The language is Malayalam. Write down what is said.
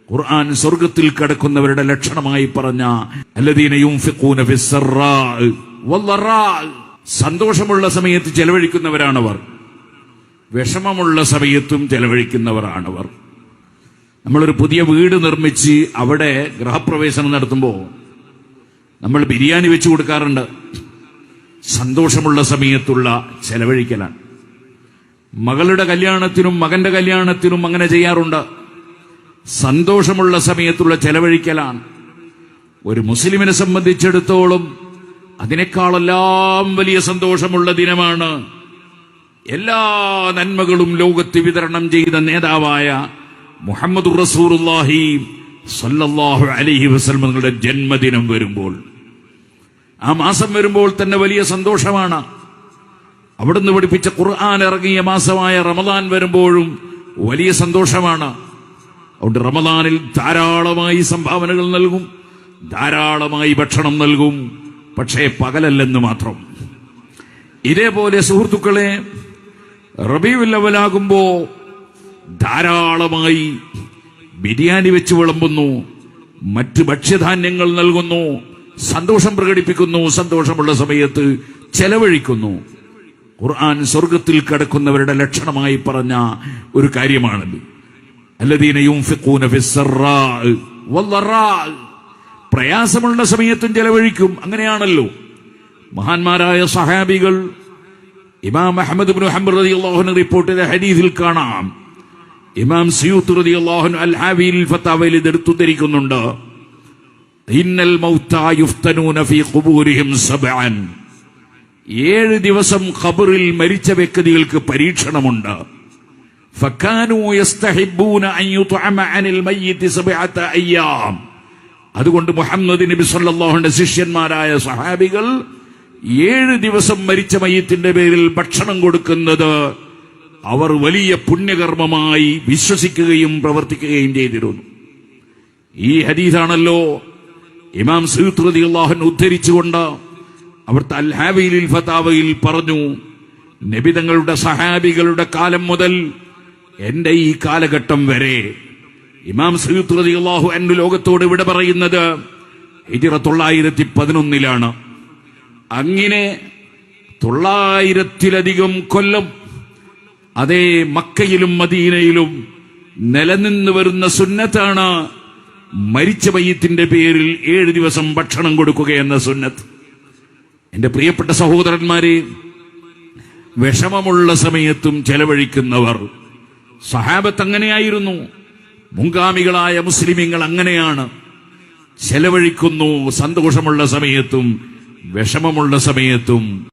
ഖുർആൻ സ്വർഗത്തിൽ കിടക്കുന്നവരുടെ ലക്ഷണമായി പറഞ്ഞ അല്ലദീന യുൻഫിഖൂന ഫിസ്സറാ വല്ലറാ, സന്തോഷമുള്ള സമയത്ത് ചെലവഴിക്കുന്നവരാണവർ, വിഷമമുള്ള സമയത്തും ചെലവഴിക്കുന്നവരാണവർ. നമ്മളൊരു പുതിയ വീട് നിർമ്മിച്ച് അവിടെ ഗൃഹപ്രവേശനം നടത്തുമ്പോൾ നമ്മൾ ബിരിയാണി വെച്ച് കൊടുക്കാറുണ്ട്. സന്തോഷമുള്ള സമയത്തുള്ള ചെലവഴിക്കലാണ്. മകളുടെ കല്യാണത്തിനും മകന്റെ കല്യാണത്തിനും അങ്ങനെ ചെയ്യാറുണ്ട്. സന്തോഷമുള്ള സമയത്തുള്ള ചെലവഴിക്കലാണ്. ഒരു മുസ്ലിമിനെ സംബന്ധിച്ചിടത്തോളം അതിനേക്കാളെല്ലാം വലിയ സന്തോഷമുള്ള ദിനമാണ് എല്ലാ നന്മകളും ലോകത്ത് വിതരണം ചെയ്ത നേതാവായ മുഹമ്മദുർ റസൂലുള്ളാഹി സ്വല്ലല്ലാഹു അലൈഹി വസല്ലം തങ്ങളുടെ ജന്മദിനം വരുമ്പോൾ. ആ മാസം വരുമ്പോൾ തന്നെ വലിയ സന്തോഷമാണ്. അവിടുന്ന് പഠിപ്പിച്ച ഖുർആൻ ഇറങ്ങിയ മാസമായ റമദാൻ വരുമ്പോഴും വലിയ സന്തോഷമാണ്. അതുകൊണ്ട് റമദാനിൽ ധാരാളമായി സംഭാവനകൾ നൽകും, ധാരാളമായി ഭക്ഷണം നൽകും, പക്ഷേ പകലല്ലെന്ന് മാത്രം. ഇതേപോലെ സുഹൃത്തുക്കളെ, റബീഉൽ അവ്വലാകുമ്പോ ധാരാളമായി ബിരിയാണി വെച്ച് വിളമ്പുന്നു, മറ്റ് ഭക്ഷ്യധാന്യങ്ങൾ നൽകുന്നു, സന്തോഷം പ്രകടിപ്പിക്കുന്നു, സന്തോഷമുള്ള സമയത്ത് ചെലവഴിക്കുന്നു. ഖുർആൻ സ്വർഗത്തിൽ കിടക്കുന്നവരുടെ ലക്ഷണമായി പറഞ്ഞ ഒരു കാര്യമാണത്. അല്ലദീന യുൻഫിഖൂന ഫിസ്സറാ വല്ലറാ, പ്രയാസമുള്ള സമയത്തും ചെലവഴിക്കും. അങ്ങനെയാണല്ലോ മഹാന്മാരായ സഹാബികൾ. ഇമാം അഹ്മദ് ഇബ്നു ഹംബൽ റളിയല്ലാഹു അൻഹു റിപ്പോർട്ട് ചെയ്ത ഹദീസിൽ കാണാം, ഇമാം സിയൂത്തി റളിയല്ലാഹു അൻഹു അൽ ഹാവിയിൽ ഫതാവയിൽ ഇതെടുത്തു ധരിക്കുന്നുണ്ട്. ഇന്നൽ മൗതാ യുഫ്തനൂന ഫീ ഖുബൂരിഹിം സബ്അൻ, 7 ദിവസം ഖബറിൽ മരിച്ച വ്യക്തികൾക്ക് പരീക്ഷണമുണ്ട്. ഫകാനൂ യസ്തഹിബ്ബൂന അൻ യുത്അമ അനിൽ മയ്യിതി 7 അയ്യാം. അതുകൊണ്ട് മുഹമ്മദ് നബി സല്ലല്ലാഹു അലൈഹി വസല്ലം ശിഷ്യന്മാരായ സഹാബികൾ 7 ദിവസം മരിച്ച മയ്യിത്തിന്റെ പേരിൽ ഭക്ഷണം കൊടുക്കുന്നത് അവർ വലിയ പുണ്യകർമ്മമായി വിശ്വസിക്കുകയും പ്രവർത്തിക്കുകയും ചെയ്തിരുന്നു. ഈ ഹദീസാണല്ലോ ഇമാം സയ്യിദ് റളിയല്ലാഹു അൻഹു ഉദ്ധരിച്ചുകൊണ്ട് അവിടുത്തെ അൽ ഹാവിയിൽ ഫതാവയിൽ പറഞ്ഞു, നബി തങ്ങളുടെ സഹാബികളുടെ കാലം മുതൽ എന്റെ ഈ കാലഘട്ടം വരെ, ഇമാം സയ്യിദ് റളിയല്ലാഹു അൻഹു ലോകത്തോട് വിട പറയുന്നത് ഹിജ്റ 911 അങ്ങനെ 900-ലധികം കൊല്ലം അതേ മക്കയിലും മദീനയിലും നിലനിന്ന് വരുന്ന സുന്നത്താണ് മരിച്ച മയ്യിത്തിന്റെ പേരിൽ 7 ദിവസം ഭക്ഷണം കൊടുക്കുക എന്ന സുന്നത്ത്. എന്റെ പ്രിയപ്പെട്ട സഹോദരന്മാരെ, വിഷമമുള്ള സമയത്തും ചെലവഴിക്കുന്നവർ സഹാബത്ത് അങ്ങനെയായിരുന്നു. മുൻഗാമികളായ മുസ്ലിമീങ്ങൾ അങ്ങനെയാണ്, ചെലവഴിക്കുന്നു സന്തോഷമുള്ള സമയത്തും വിഷമമുള്ള സമയത്തും.